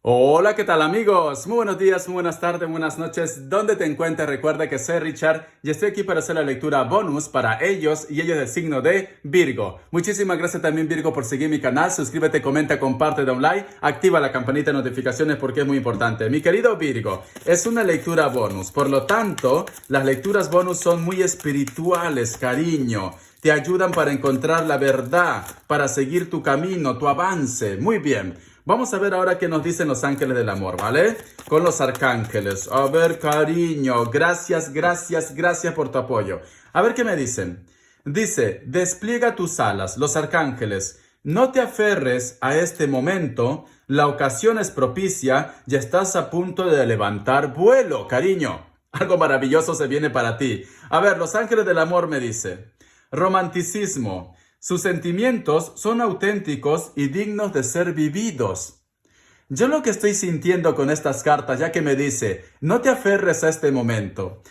Hola, ¿qué tal amigos? Muy buenos días, muy buenas tardes, buenas noches. ¿Dónde te encuentres? Recuerda que soy Richard y estoy aquí para hacer la lectura bonus para ellos y ellos del signo de Virgo. Muchísimas gracias también Virgo por seguir mi canal. Suscríbete, comenta, comparte, da un like, activa la campanita de notificaciones porque es muy importante. Mi querido Virgo, es una lectura bonus. Por lo tanto, las lecturas bonus son muy espirituales, cariño. Te ayudan para encontrar la verdad, para seguir tu camino, tu avance. Muy bien. Vamos a ver ahora qué nos dicen los ángeles del amor, ¿vale? Con los arcángeles. A ver, cariño, gracias por tu apoyo. A ver qué me dicen. Dice, despliega tus alas, los arcángeles. No te aferres a este momento, la ocasión es propicia y estás a punto de levantar vuelo, cariño. Algo maravilloso se viene para ti. A ver, los ángeles del amor me dice. Romanticismo. Sus sentimientos son auténticos y dignos de ser vividos. Yo lo que estoy sintiendo con estas cartas, ya que me dice, no te aferres a este momento.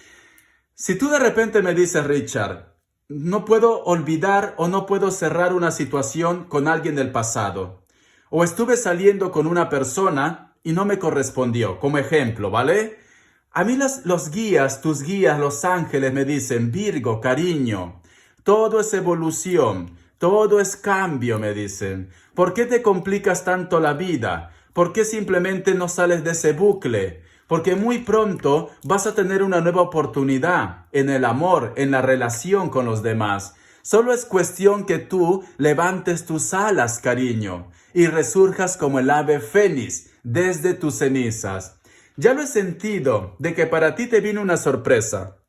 Si tú de repente me dices, Richard, no puedo olvidar o no puedo cerrar una situación con alguien del pasado. O estuve saliendo con una persona y no me correspondió, como ejemplo, ¿vale? A mí los guías, tus guías, los ángeles me dicen, Virgo, cariño, todo es evolución. Todo es cambio, me dicen. ¿Por qué te complicas tanto la vida? ¿Por qué simplemente no sales de ese bucle? Porque muy pronto vas a tener una nueva oportunidad en el amor, en la relación con los demás. Solo es cuestión que tú levantes tus alas, cariño, y resurjas como el ave fénix desde tus cenizas. Ya lo he sentido de que para ti te viene una sorpresa.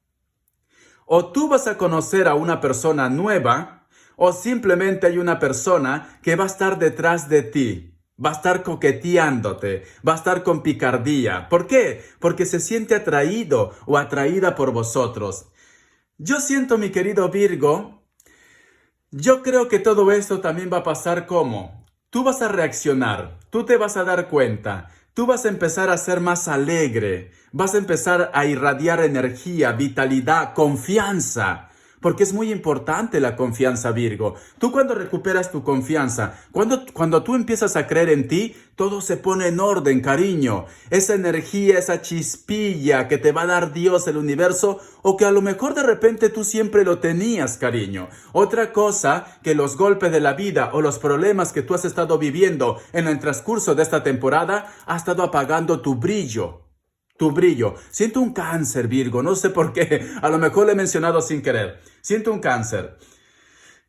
O tú vas a conocer a una persona nueva, o simplemente hay una persona que va a estar detrás de ti, va a estar coqueteándote, va a estar con picardía. ¿Por qué? Porque se siente atraído o atraída por vosotros. Yo siento, mi querido Virgo, yo creo que todo esto también va a pasar como, tú vas a reaccionar, tú te vas a dar cuenta, tú vas a empezar a ser más alegre, vas a empezar a irradiar energía, vitalidad, confianza. Porque es muy importante la confianza, Virgo. Tú cuando recuperas tu confianza, cuando tú empiezas a creer en ti, todo se pone en orden, cariño. Esa energía, esa chispilla que te va a dar Dios, el universo, o que a lo mejor de repente tú siempre lo tenías, cariño. Otra cosa, que los golpes de la vida o los problemas que tú has estado viviendo en el transcurso de esta temporada, ha estado apagando tu brillo. Tu brillo. Siento un cáncer, Virgo. No sé por qué. A lo mejor lo he mencionado sin querer. Siento un cáncer.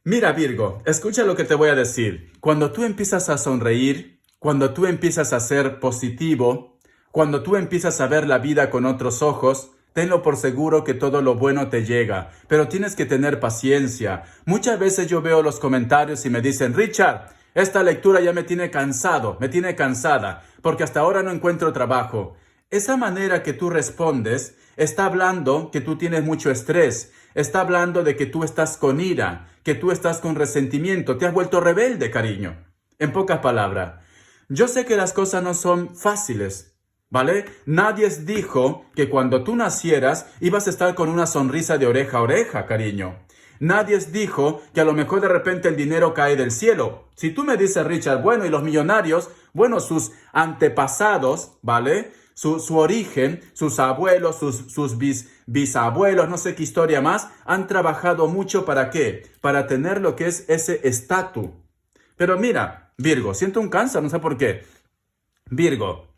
Mira, Virgo, escucha lo que te voy a decir. Cuando tú empiezas a sonreír, cuando tú empiezas a ser positivo, cuando tú empiezas a ver la vida con otros ojos, tenlo por seguro que todo lo bueno te llega. Pero tienes que tener paciencia. Muchas veces yo veo los comentarios y me dicen, Richard, esta lectura ya me tiene cansado, me tiene cansada, porque hasta ahora no encuentro trabajo. Esa manera que tú respondes está hablando que tú tienes mucho estrés, está hablando de que tú estás con ira, que tú estás con resentimiento, te has vuelto rebelde, cariño. En pocas palabras, yo sé que las cosas no son fáciles, ¿vale? Nadie dijo que cuando tú nacieras ibas a estar con una sonrisa de oreja a oreja, cariño. Nadie dijo que a lo mejor de repente el dinero cae del cielo. Si tú me dices, Richard, bueno, y los millonarios, bueno, sus antepasados, ¿vale? Su origen, sus abuelos, sus bisabuelos, no sé qué historia más, han trabajado mucho ¿para qué? Para tener lo que es ese estatus. Pero mira, Virgo, siento un cáncer, no sé por qué. Virgo,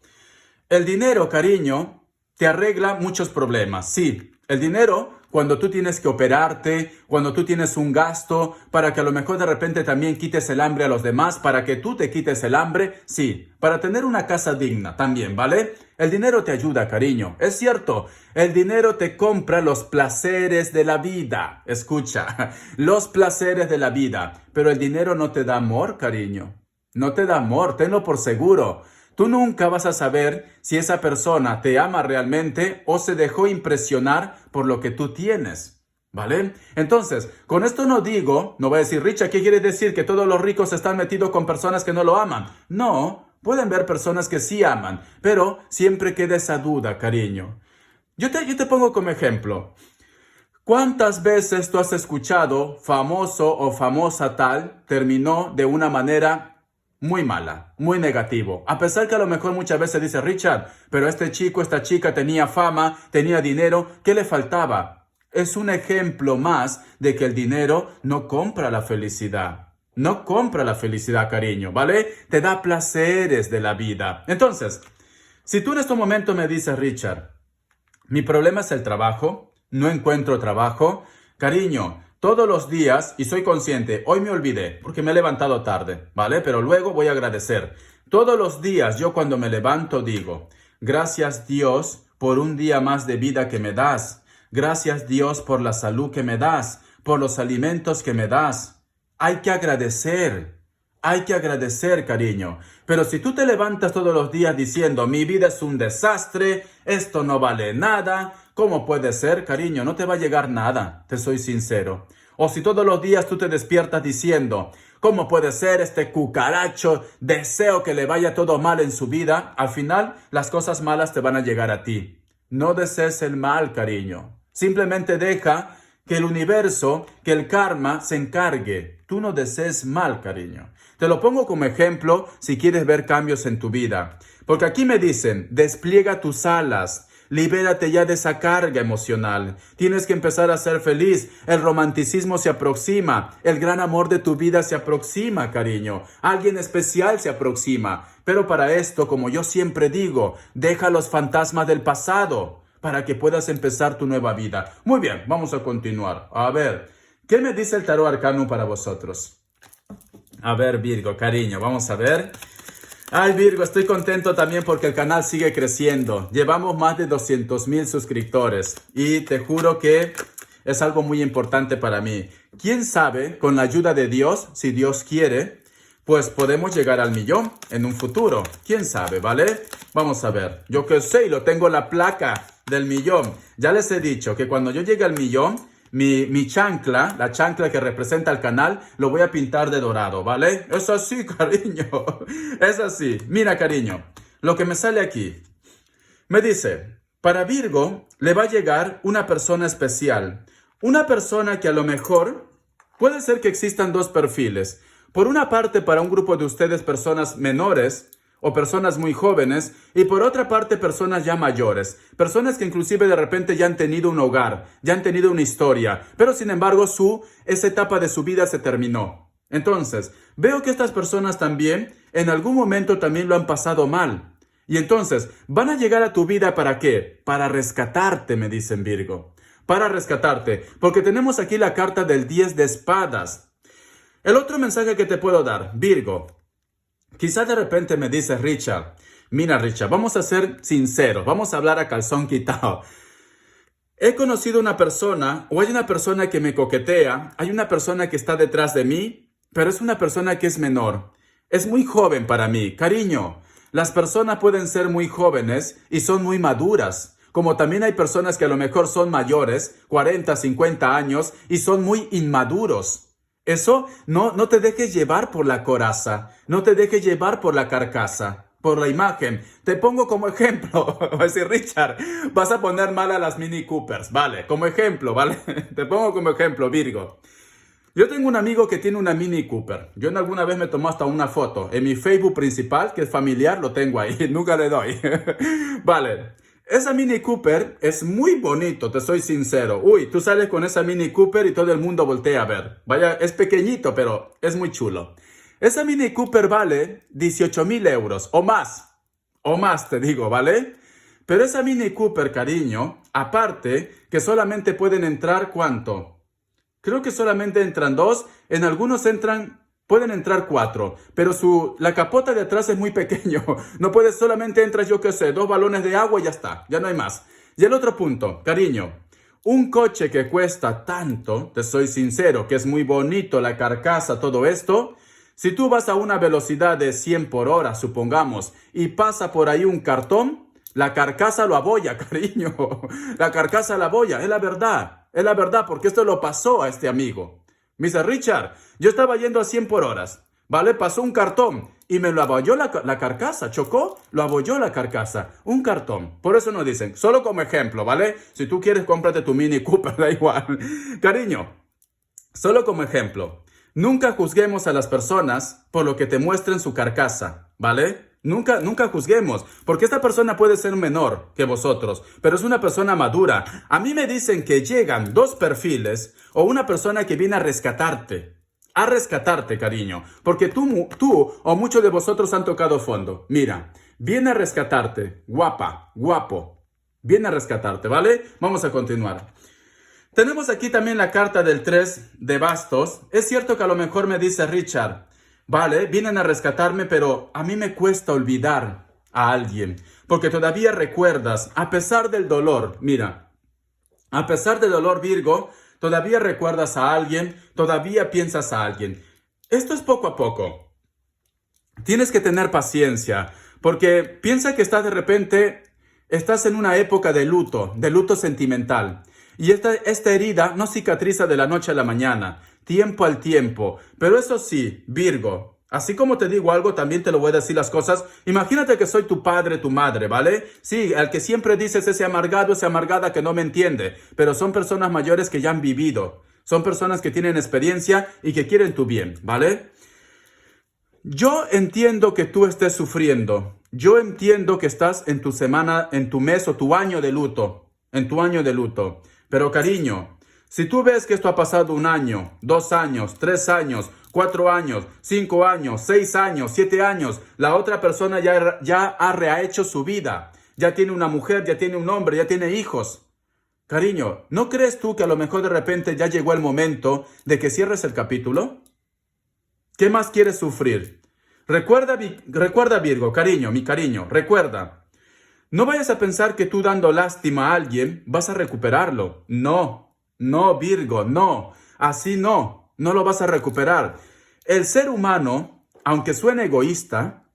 el dinero, cariño, te arregla muchos problemas. Sí, el dinero, cuando tú tienes que operarte, cuando tú tienes un gasto, para que a lo mejor de repente también quites el hambre a los demás, para que tú te quites el hambre, sí, para tener una casa digna también, ¿vale? El dinero te ayuda, cariño. Es cierto, el dinero te compra los placeres de la vida. Escucha, los placeres de la vida. Pero el dinero no te da amor, cariño. No te da amor, tenlo por seguro. Tú nunca vas a saber si esa persona te ama realmente o se dejó impresionar por lo que tú tienes, ¿vale? Entonces, con esto no voy a decir, Richard, ¿qué quiere decir? ¿Que todos los ricos están metidos con personas que no lo aman? No, pueden ver personas que sí aman, pero siempre queda esa duda, cariño. Yo te pongo como ejemplo. ¿Cuántas veces tú has escuchado famoso o famosa tal terminó de una manera muy mala, muy negativo. A pesar que a lo mejor muchas veces dice Richard, pero este chico, esta chica tenía fama, tenía dinero, ¿qué le faltaba? Es un ejemplo más de que el dinero no compra la felicidad. No compra la felicidad, cariño, ¿vale? Te da placeres de la vida. Entonces, si tú en este momento me dices, Richard, mi problema es el trabajo, no encuentro trabajo, cariño, todos los días, y soy consciente, hoy me olvidé porque me he levantado tarde, ¿vale? Pero luego voy a agradecer. Todos los días yo cuando me levanto digo, gracias Dios por un día más de vida que me das. Gracias Dios por la salud que me das, por los alimentos que me das. Hay que agradecer, cariño. Pero si tú te levantas todos los días diciendo, mi vida es un desastre, esto no vale nada, ¿cómo puede ser, cariño? No te va a llegar nada, te soy sincero. O si todos los días tú te despiertas diciendo, ¿cómo puede ser este cucaracho? Deseo que le vaya todo mal en su vida. Al final, las cosas malas te van a llegar a ti. No desees el mal, cariño. Simplemente deja que el universo, que el karma se encargue. Tú no desees mal, cariño. Te lo pongo como ejemplo si quieres ver cambios en tu vida. Porque aquí me dicen, despliega tus alas. Libérate ya de esa carga emocional. Tienes que empezar a ser feliz. El romanticismo se aproxima. El gran amor de tu vida se aproxima, cariño. Alguien especial se aproxima. Pero para esto, como yo siempre digo, deja los fantasmas del pasado para que puedas empezar tu nueva vida. Muy bien, vamos a continuar. A ver, ¿qué me dice el tarot arcano para vosotros? A ver, Virgo, cariño, vamos a ver. Ay, Virgo, estoy contento también porque el canal sigue creciendo. Llevamos más de 200,000 suscriptores y te juro que es algo muy importante para mí. ¿Quién sabe, con la ayuda de Dios, si Dios quiere, pues podemos llegar al 1,000,000 en un futuro? ¿Quién sabe, vale? Vamos a ver. Yo que sé, y lo tengo la placa del 1,000,000. Ya les he dicho que cuando yo llegue al 1,000,000, mi chancla, la chancla que representa el canal, lo voy a pintar de dorado, ¿vale? Es así, cariño. Es así. Mira, cariño, lo que me sale aquí. Me dice, para Virgo le va a llegar una persona especial. Una persona que a lo mejor puede ser que existan dos perfiles. Por una parte, para un grupo de ustedes, personas menores o personas muy jóvenes, y por otra parte, personas ya mayores, personas que inclusive de repente ya han tenido un hogar, ya han tenido una historia, pero sin embargo esa etapa de su vida se terminó. Entonces, veo que estas personas también, en algún momento también lo han pasado mal. Y entonces, van a llegar a tu vida ¿para qué? Para rescatarte, me dicen Virgo. Para rescatarte, porque tenemos aquí la carta del 10 de espadas. El otro mensaje que te puedo dar, Virgo, quizá de repente me dices, Richard, mira Richard, vamos a ser sinceros, vamos a hablar a calzón quitado. He conocido una persona, o hay una persona que me coquetea, hay una persona que está detrás de mí, pero es una persona que es menor. Es muy joven para mí. Cariño, las personas pueden ser muy jóvenes y son muy maduras. Como también hay personas que a lo mejor son mayores, 40, 50 años, y son muy inmaduros. Eso no te dejes llevar por la coraza, no te dejes llevar por la carcasa, por la imagen. Te pongo como ejemplo, va a decir Richard, vas a poner mal a las Mini Coopers, vale, como ejemplo, vale, te pongo como ejemplo, Virgo. Yo tengo un amigo que tiene una Mini Cooper, yo en alguna vez me tomó hasta una foto, en mi Facebook principal, que es familiar, lo tengo ahí, nunca le doy, vale. Esa Mini Cooper es muy bonito, te soy sincero. Uy, tú sales con esa Mini Cooper y todo el mundo voltea a ver. Vaya, es pequeñito, pero es muy chulo. Esa Mini Cooper vale 18,000 euros o más. O más, te digo, ¿vale? Pero esa Mini Cooper, cariño, aparte que solamente pueden entrar, ¿cuánto? Creo que solamente entran 2, en algunos pueden entrar 4, pero la capota de atrás es muy pequeño. No puedes, solamente entras, yo qué sé, 2 balones de agua y ya está, ya no hay más. Y el otro punto, cariño, un coche que cuesta tanto, te soy sincero, que es muy bonito, la carcasa, todo esto, si tú vas a una velocidad de 100 por hora, supongamos, y pasa por ahí un cartón, la carcasa lo abolla, cariño. La carcasa la abolla, es la verdad, porque esto lo pasó a este amigo. Me dice, Richard, yo estaba yendo a 100 por hora, ¿vale? Pasó un cartón y me lo abolló la carcasa, chocó, lo abolló la carcasa, un cartón. Por eso nos dicen, solo como ejemplo, ¿vale? Si tú quieres, cómprate tu Mini Cooper, da igual. Cariño, solo como ejemplo. Nunca juzguemos a las personas por lo que te muestren su carcasa, ¿vale? Nunca juzguemos, porque esta persona puede ser menor que vosotros, pero es una persona madura. A mí me dicen que llegan dos perfiles o una persona que viene a rescatarte, cariño, porque tú o muchos de vosotros han tocado fondo. Mira, viene a rescatarte, guapa, guapo, viene a rescatarte, ¿vale? Vamos a continuar. Tenemos aquí también la carta del 3 de bastos. Es cierto que a lo mejor me dice Richard, vale, vienen a rescatarme, pero a mí me cuesta olvidar a alguien, porque todavía recuerdas, a pesar del dolor, mira, a pesar del dolor, Virgo, todavía recuerdas a alguien, todavía piensas a alguien. Esto es poco a poco. Tienes que tener paciencia, porque piensa que estás en una época de luto sentimental. Y esta herida no cicatriza de la noche a la mañana, tiempo al tiempo. Pero eso sí, Virgo, así como te digo algo, también te lo voy a decir las cosas. Imagínate que soy tu padre, tu madre, ¿vale? Sí, al que siempre dices ese amargado, esa amargada que no me entiende. Pero son personas mayores que ya han vivido. Son personas que tienen experiencia y que quieren tu bien, ¿vale? Yo entiendo que tú estés sufriendo. Yo entiendo que estás en tu semana, en tu mes o tu año de luto. En tu año de luto. Pero cariño, si tú ves que esto ha pasado 1 año, 2 años, 3 años, 4 años, 5 años, 6 años, 7 años, la otra persona ya ha rehecho su vida. Ya tiene una mujer, ya tiene un hombre, ya tiene hijos. Cariño, ¿no crees tú que a lo mejor de repente ya llegó el momento de que cierres el capítulo? ¿Qué más quieres sufrir? Recuerda Virgo, cariño, mi cariño, recuerda. No vayas a pensar que tú dando lástima a alguien vas a recuperarlo. No, Virgo, no. Así no lo vas a recuperar. El ser humano, aunque suene egoísta,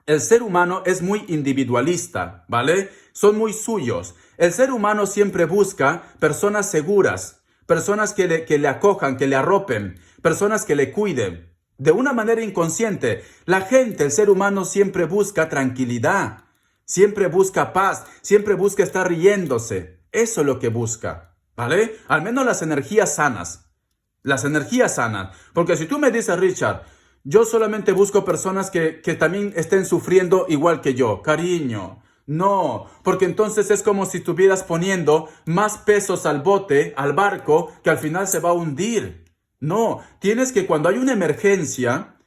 el ser humano es muy individualista, ¿vale? Son muy suyos. El ser humano siempre busca personas seguras, personas que le acojan, que le arropen, personas que le cuiden. De una manera inconsciente, el ser humano siempre busca tranquilidad. Siempre busca paz, siempre busca estar riéndose. Eso es lo que busca, ¿vale? Al menos las energías sanas. Las energías sanas. Porque si tú me dices, Richard, yo solamente busco personas que también estén sufriendo igual que yo. Cariño, no. Porque entonces es como si estuvieras poniendo más pesos al bote, al barco, que al final se va a hundir. No, tienes que cuando hay una emergencia,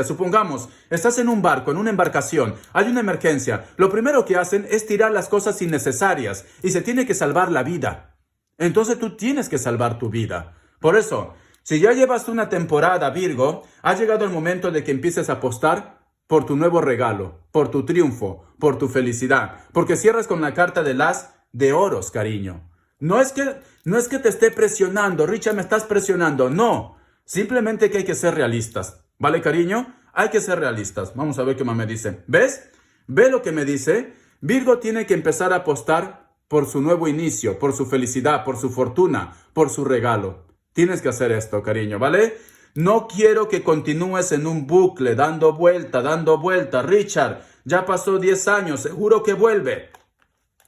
supongamos, estás en un barco, en una embarcación, hay una emergencia, lo primero que hacen es tirar las cosas innecesarias y se tiene que salvar la vida. Entonces tú tienes que salvar tu vida. Por eso, si ya llevas una temporada, Virgo, ha llegado el momento de que empieces a apostar por tu nuevo regalo, por tu triunfo, por tu felicidad, porque cierras con la carta del as de oros, cariño. No es que te esté presionando, Richard, me estás presionando, no. Simplemente que hay que ser realistas. ¿Vale, cariño? Hay que ser realistas. Vamos a ver qué más me dice. ¿Ves? ¿Ve lo que me dice? Virgo tiene que empezar a apostar por su nuevo inicio, por su felicidad, por su fortuna, por su regalo. Tienes que hacer esto, cariño, ¿vale? No quiero que continúes en un bucle, dando vuelta. Richard, ya pasó 10 años, seguro que vuelve.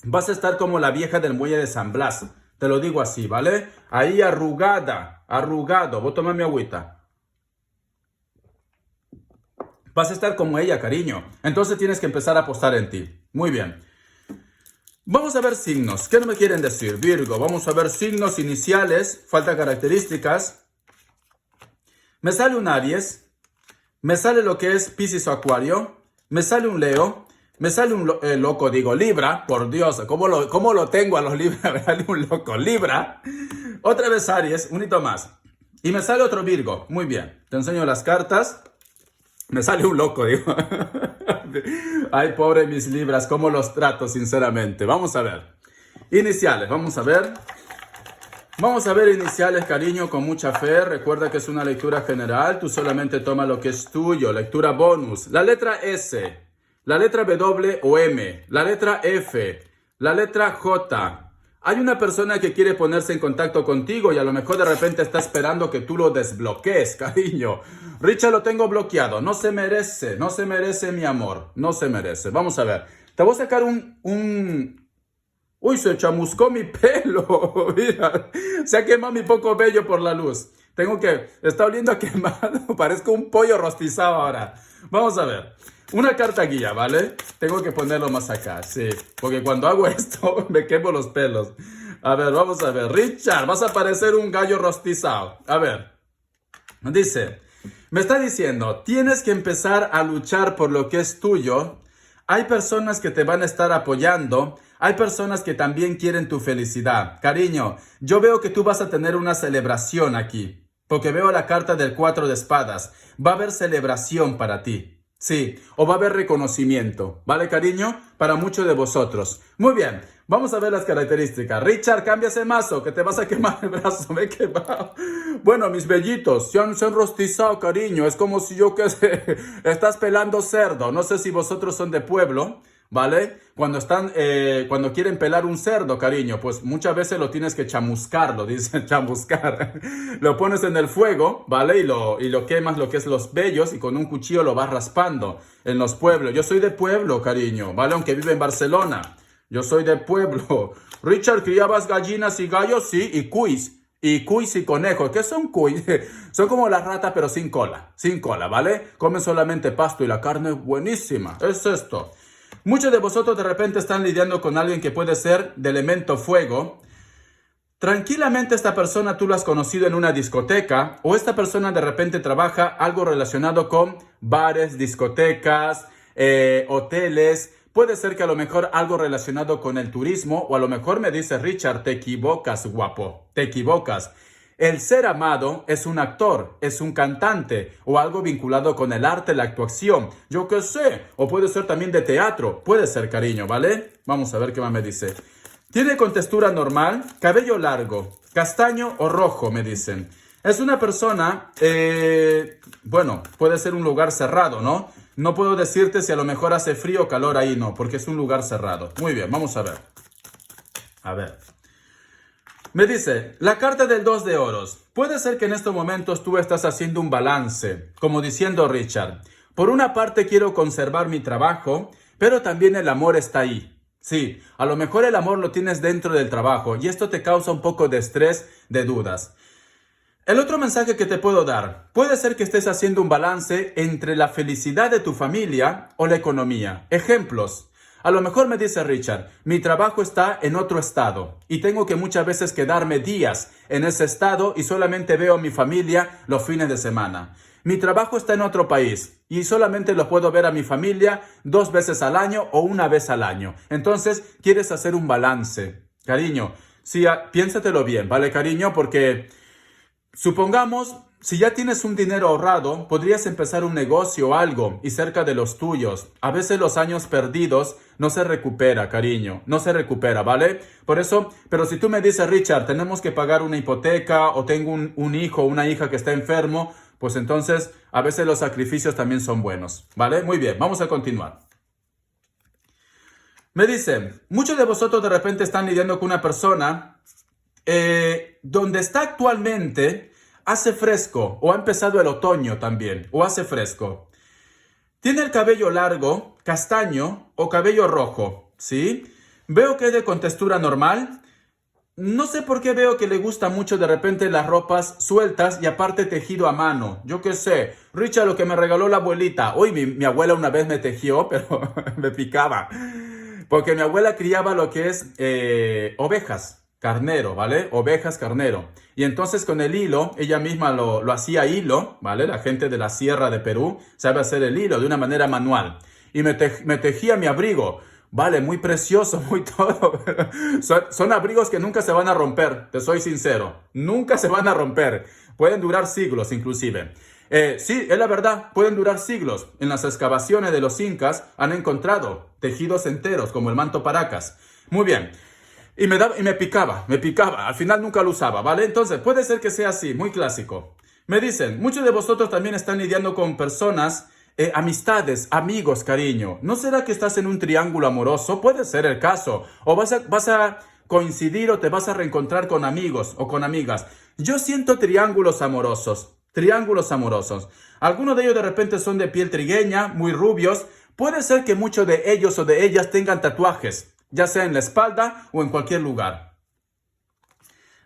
Vas a estar como la vieja del muelle de San Blas. Te lo digo así, ¿vale? Ahí arrugado. Voy a tomar mi agüita. Vas a estar como ella, cariño. Entonces tienes que empezar a apostar en ti. Muy bien. Vamos a ver signos. ¿Qué no me quieren decir, Virgo? Vamos a ver signos iniciales. Falta características. Me sale un Aries. Me sale lo que es Piscis o Acuario. Me sale un Leo. Me sale un Libra. Por Dios, ¿cómo lo tengo a los Libra? Me sale un loco, Libra. Otra vez Aries, un hito más. Y me sale otro Virgo. Muy bien. Te enseño las cartas. Me sale un loco, digo. Ay, pobre mis Libras, ¿cómo los trato, sinceramente? Vamos a ver. Iniciales, vamos a ver. Vamos a ver iniciales, cariño, con mucha fe. Recuerda que es una lectura general. Tú solamente toma lo que es tuyo. Lectura bonus. La letra S. La letra W o M. La letra F. La letra J. Hay una persona que quiere ponerse en contacto contigo y a lo mejor de repente está esperando que tú lo desbloquees, cariño. Richard, lo tengo bloqueado. No se merece mi amor. No se merece. Vamos a ver. Te voy a sacar Uy, se chamuscó mi pelo. Mira, se ha quemado mi poco vello por la luz. Está oliendo a quemado. Parezco un pollo rostizado ahora. Vamos a ver. Una carta guía, ¿vale? Tengo que ponerlo más acá, sí. Porque cuando hago esto, me quemo los pelos. A ver, vamos a ver. Richard, vas a parecer un gallo rostizado. A ver. Dice, me está diciendo, tienes que empezar a luchar por lo que es tuyo. Hay personas que te van a estar apoyando. Hay personas que también quieren tu felicidad. Cariño, yo veo que tú vas a tener una celebración aquí. Porque veo la carta del 4 de espadas. Va a haber celebración para ti. Sí, o va a haber reconocimiento. ¿Vale, cariño? Para muchos de vosotros. Muy bien, vamos a ver las características. Richard, cambia ese mazo, que te vas a quemar el brazo. Me he quemado. Bueno, mis bellitos, se han rostizado, cariño. Es como si yo que sé, estás pelando cerdo. No sé si vosotros son de pueblo, ¿vale? Cuando quieren pelar un cerdo, cariño, pues muchas veces lo tienes que chamuscar, lo dicen chamuscar. Lo pones en el fuego, ¿vale? Y lo quemas lo que es los vellos y con un cuchillo lo vas raspando en los pueblos. Yo soy de pueblo, cariño, ¿vale? Aunque vive en Barcelona. Yo soy de pueblo. Richard, ¿criabas gallinas y gallos? Sí, y cuis. Y cuis y conejos. ¿Qué son cuis? Son como las ratas, pero sin cola. Sin cola, ¿vale? Comen solamente pasto y la carne es buenísima. Es esto. Muchos de vosotros de repente están lidiando con alguien que puede ser de elemento fuego. Tranquilamente esta persona tú la has conocido en una discoteca o esta persona de repente trabaja algo relacionado con bares, discotecas, hoteles. Puede ser que a lo mejor algo relacionado con el turismo o a lo mejor me dice Richard, te equivocas, guapo, te equivocas. El ser amado es un actor, es un cantante o algo vinculado con el arte, la actuación. Yo qué sé, o puede ser también de teatro, puede ser, cariño, ¿vale? Vamos a ver qué más me dice. Tiene contextura normal, cabello largo, castaño o rojo, me dicen. Es una persona, bueno, puede ser un lugar cerrado, ¿no? No puedo decirte si a lo mejor hace frío o calor ahí, no, porque es un lugar cerrado. Muy bien, vamos a ver. A ver. Me dice, la carta del 2 de oros. Puede ser que en estos momentos tú estás haciendo un balance, como diciendo Richard. Por una parte quiero conservar mi trabajo, pero también el amor está ahí. Sí, a lo mejor el amor lo tienes dentro del trabajo y esto te causa un poco de estrés, de dudas. El otro mensaje que te puedo dar, puede ser que estés haciendo un balance entre la felicidad de tu familia o la economía. Ejemplos. A lo mejor me dice Richard, mi trabajo está en otro estado y tengo que muchas veces quedarme días en ese estado y solamente veo a mi familia los fines de semana. Mi trabajo está en otro país y solamente lo puedo ver a mi familia 2 veces al año o 1 vez al año. Entonces, quieres hacer un balance. Cariño, piénsatelo bien, ¿vale, cariño? Porque supongamos, si ya tienes un dinero ahorrado, podrías empezar un negocio o algo y cerca de los tuyos. A veces los años perdidos no se recupera, cariño. No se recupera, ¿vale? Por eso, pero si tú me dices, Richard, tenemos que pagar una hipoteca o tengo un hijo o una hija que está enfermo, pues entonces a veces los sacrificios también son buenos, ¿vale? Muy bien, vamos a continuar. Me dicen, muchos de vosotros de repente están lidiando con una persona donde está actualmente, hace fresco o ha empezado el otoño también, o hace fresco. Tiene el cabello largo, castaño o cabello rojo, ¿sí? Veo que es de contextura normal. No sé por qué veo que le gusta mucho de repente las ropas sueltas y aparte tejido a mano. Yo qué sé, Richard, lo que me regaló la abuelita. Uy, mi abuela una vez me tejió, pero me picaba. Porque mi abuela criaba lo que es ovejas. Carnero, ¿vale? Ovejas, carnero. Y entonces con el hilo, ella misma lo hacía hilo, ¿vale? La gente de la sierra de Perú sabe hacer el hilo de una manera manual. Y me tejía mi abrigo. Vale, muy precioso, muy todo. Son abrigos que nunca se van a romper, te soy sincero. Nunca se van a romper. Pueden durar siglos inclusive. Sí, es la verdad, pueden durar siglos. En las excavaciones de los incas han encontrado tejidos enteros como el manto Paracas. Muy bien. Y me picaba. Al final nunca lo usaba, ¿vale? Entonces, puede ser que sea así, muy clásico. Me dicen, muchos de vosotros también están lidiando con personas, amistades, amigos, cariño. ¿No será que estás en un triángulo amoroso? Puede ser el caso. O vas a coincidir o te vas a reencontrar con amigos o con amigas. Yo siento triángulos amorosos. Triángulos amorosos. Algunos de ellos de repente son de piel trigueña, muy rubios. Puede ser que muchos de ellos o de ellas tengan tatuajes, ya sea en la espalda o en cualquier lugar.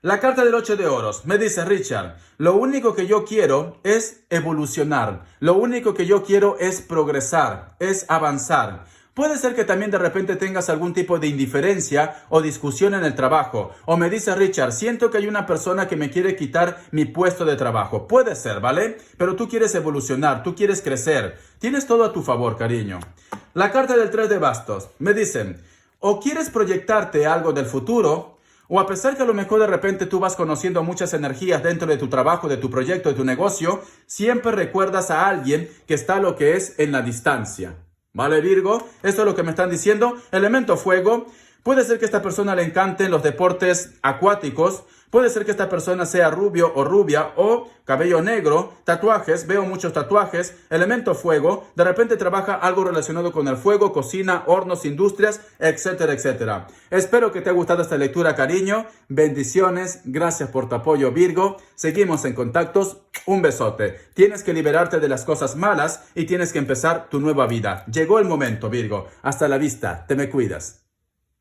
La carta del 8 de oros me dice: Richard, lo único que yo quiero es evolucionar, lo único que yo quiero es progresar, es avanzar. Puede ser que también de repente tengas algún tipo de indiferencia o discusión en el trabajo. O me dice: Richard, siento que hay una persona que me quiere quitar mi puesto de trabajo. Puede ser, ¿vale? Pero tú quieres evolucionar, tú quieres crecer. Tienes todo a tu favor, cariño. La carta del 3 de bastos me dicen: o quieres proyectarte algo del futuro, o a pesar que a lo mejor de repente tú vas conociendo muchas energías dentro de tu trabajo, de tu proyecto, de tu negocio, siempre recuerdas a alguien que está lo que es en la distancia. ¿Vale, Virgo? Esto es lo que me están diciendo. Elemento fuego. Puede ser que a esta persona le encanten los deportes acuáticos. Puede ser que esta persona sea rubio o rubia o cabello negro, tatuajes, veo muchos tatuajes, elemento fuego, de repente trabaja algo relacionado con el fuego, cocina, hornos, industrias, etcétera, etcétera. Espero que te haya gustado esta lectura, cariño. Bendiciones, gracias por tu apoyo, Virgo. Seguimos en contactos. Un besote. Tienes que liberarte de las cosas malas y tienes que empezar tu nueva vida. Llegó el momento, Virgo. Hasta la vista. Te me cuidas.